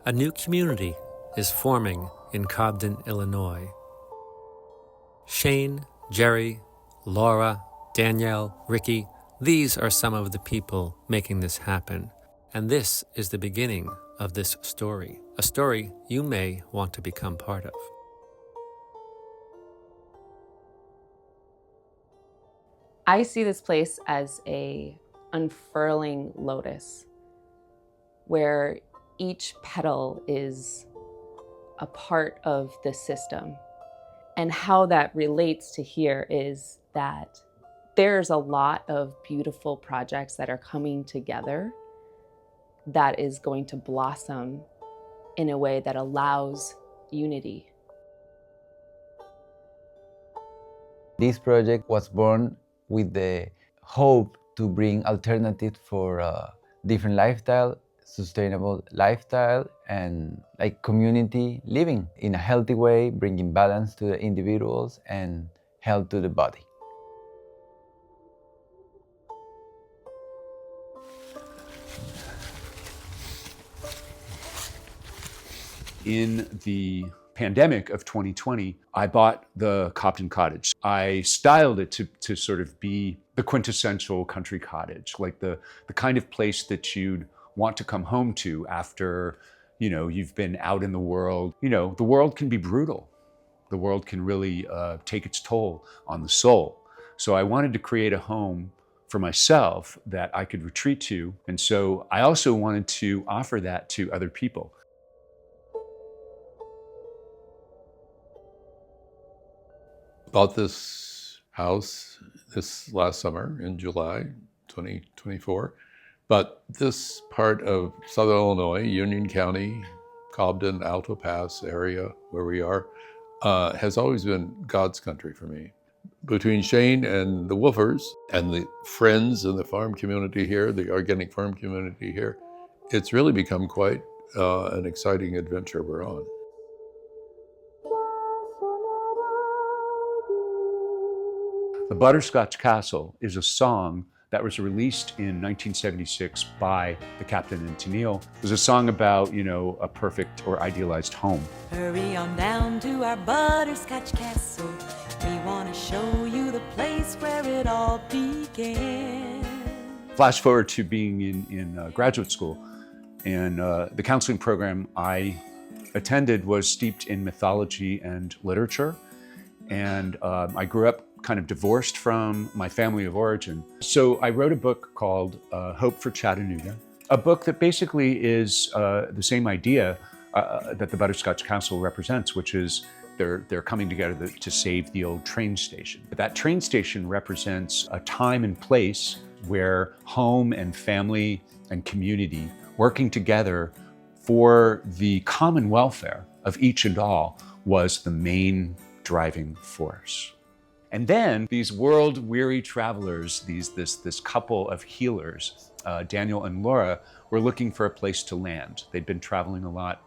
A new community is forming in Cobden, Illinois. Shane, Jerry, Laura, Danielle, Ricky, these are some of the people making this happen. And this is the beginning of this story, a story you may want to become part of. I see this place as a unfurling lotus where each petal is a part of the system. And how that relates to here is that there's a lot of beautiful projects that are coming together that is going to blossom in a way that allows unity. This project was born with the hope to bring alternatives for different lifestyle, sustainable lifestyle, and like community living in a healthy way, bringing balance to the individuals and health to the body. In the pandemic of 2020, I bought the Cobden cottage. I styled it to sort of be the quintessential country cottage, like the kind of place that you'd want to come home to after, you've been out in the world. The world can be brutal. The world can really take its toll on the soul. So I wanted to create a home for myself that I could retreat to. And so I also wanted to offer that to other people. Bought this house this last summer in July 2024. But this part of Southern Illinois, Union County, Cobden, Alto Pass area where we are, has always been God's country for me. Between Shane and the Woofers and the friends in the farm community here, the organic farm community here, it's really become quite an exciting adventure we're on. The Butterscotch Castle is a song that was released in 1976 by the Captain and Tennille. It was a song about, a perfect or idealized home. Hurry on down to our Butterscotch Castle. We want to show you the place where it all began. Flash forward to being in graduate school, and the counseling program I attended was steeped in mythology and literature. And I grew up kind of divorced from my family of origin. So I wrote a book called Hope for Chattanooga, a book that basically is the same idea that the Butterscotch Castle represents, which is they're coming together to save the old train station. But that train station represents a time and place where home and family and community working together for the common welfare of each and all was the main driving force. And then these world-weary travelers, this couple of healers, Daniel and Laura, were looking for a place to land. They'd been traveling a lot.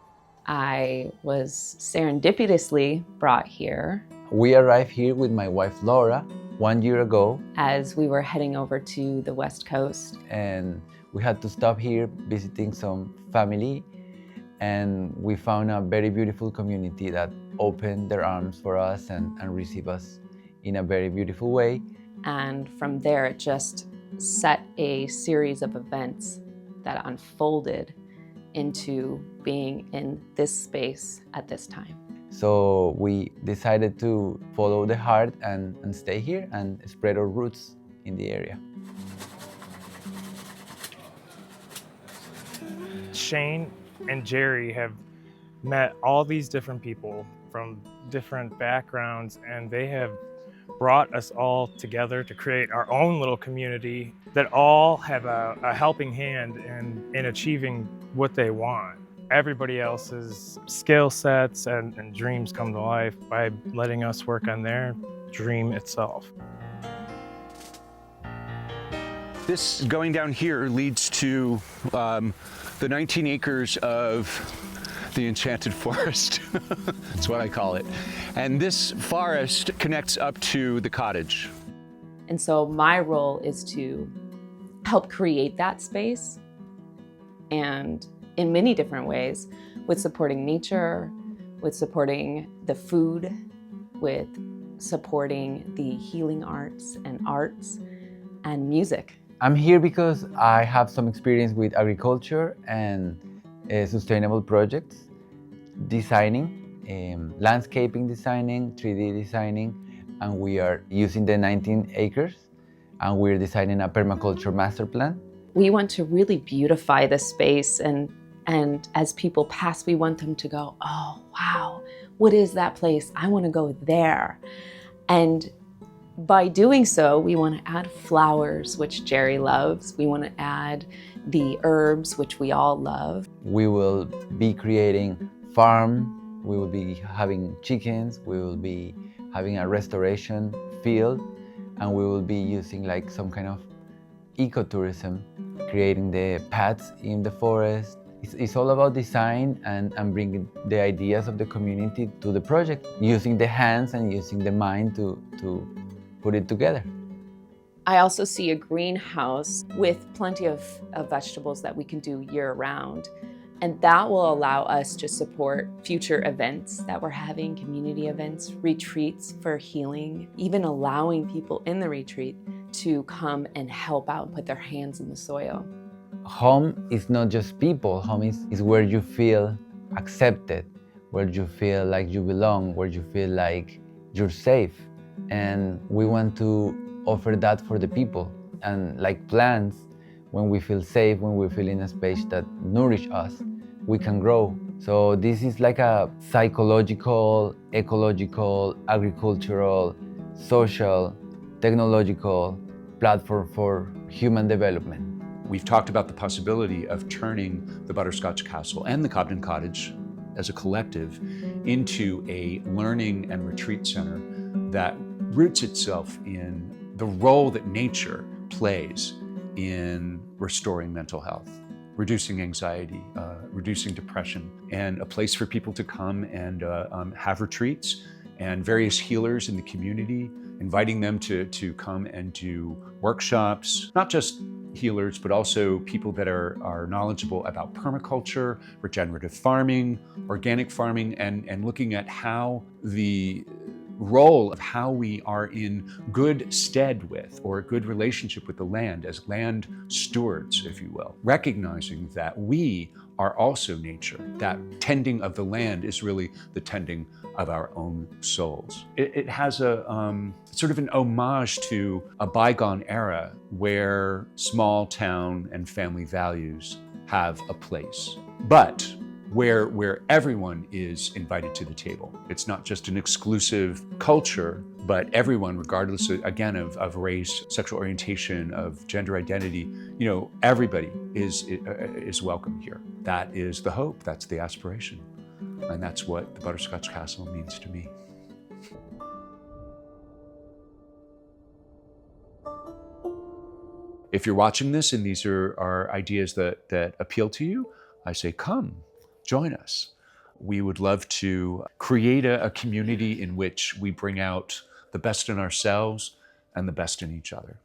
I was serendipitously brought here. We arrived here with my wife Laura 1 year ago. As we were heading over to the West Coast. And we had to stop here visiting some family. And we found a very beautiful community that opened their arms for us and received us in a very beautiful way. And from there, it just set a series of events that unfolded into being in this space at this time. So we decided to follow the heart and stay here and spread our roots in the area. Shane and Jerry have met all these different people from different backgrounds, and they have brought us all together to create our own little community that all have a helping hand in achieving what they want. Everybody else's skill sets and dreams come to life by letting us work on their dream itself. This going down here leads to the 19 acres of the enchanted forest. That's what I call it. And this forest connects up to the cottage. And so my role is to help create that space, and in many different ways, with supporting nature, with supporting the food, with supporting the healing arts and music. I'm here because I have some experience with agriculture and sustainable projects, designing, landscaping designing, 3D designing, and we are using the 19 acres and we're designing a permaculture master plan. We want to really beautify the space, and as people pass, we want them to go, oh, wow, what is that place? I want to go there. And by doing so, we want to add flowers, which Jerry loves. We want to add the herbs, which we all love. We will be creating farm, we will be having chickens, we will be having a restoration field, and we will be using like some kind of ecotourism, creating the paths in the forest. It's all about design and bringing the ideas of the community to the project, using the hands and using the mind to put it together. I also see a greenhouse with plenty of vegetables that we can do year-round. And that will allow us to support future events that we're having, community events, retreats for healing, even allowing people in the retreat to come and help out and put their hands in the soil. Home is not just people, home is where you feel accepted, where you feel like you belong, where you feel like you're safe. And we want to offer that for the people. And like plants, when we feel safe, when we feel in a space that nourish us, we can grow. So this is like a psychological, ecological, agricultural, social, technological platform for human development. We've talked about the possibility of turning the Butterscotch Castle and the Cobden Cottage as a collective into a learning and retreat center that roots itself in the role that nature plays in restoring mental health, reducing anxiety, reducing depression, and a place for people to come and have retreats, and various healers in the community, inviting them to come and do workshops, not just healers, but also people that are knowledgeable about permaculture, regenerative farming, organic farming, and looking at how the role of how we are in good stead with, or a good relationship with the land as land stewards, if you will, recognizing that we are also nature, that tending of the land is really the tending of our own souls. It has a sort of an homage to a bygone era where small town and family values have a place, but where everyone is invited to the table. It's not just an exclusive culture, but everyone, regardless, again, of race, sexual orientation, of gender identity, everybody is welcome here. That is the hope, that's the aspiration. And that's what the Butterscotch Castle means to me. If you're watching this and these are ideas that appeal to you, I say, come, join us. We would love to create a community in which we bring out the best in ourselves and the best in each other.